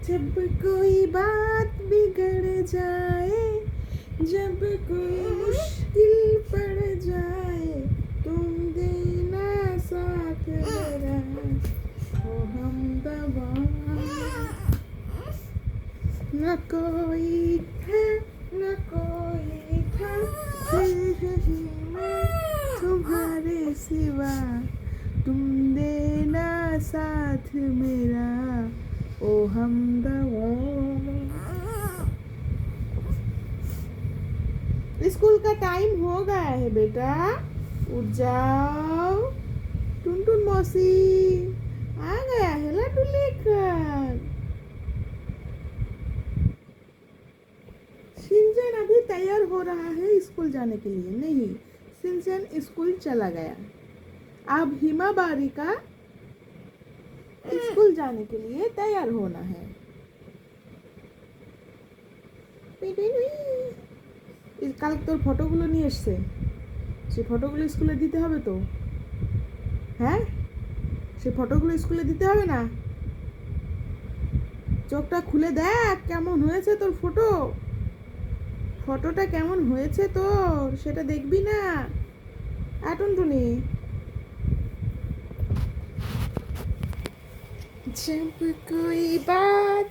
जब कोई बात बिगड़ जाए, जब कोई मुश्किल पड़ जाए, तुम देना साथ मेरा, ओ हमदवा। न कोई था, न कोई था, फिर ही मैं तुम्हारे सिवा, तुम देना साथ मेरा, ओ हमदवा। स्कूल का टाइम हो गया है बेटा, उठ जाओ। टुनटुन मौसी आ गया है लड्डू लेकर। सिंचन अभी तैयार हो रहा है स्कूल जाने के लिए। नहीं, सिंचन स्कूल चला गया। अब हिमाबारी का स्कूल जाने के लिए तैयार होना है। কাল তোর ফটোগুলো নিয়ে এসছে, সেই ফটোগুলো স্কুলে দিতে হবে তো। হ্যাঁ, সেই ফটোগুলো স্কুলে দিতে হবে না? চোখটা খুলে দেখ কেমন হয়েছে তোর ফটো। ফটোটা কেমন হয়েছে তোর সেটা দেখবি না? টুনটুনি, जब कोई बात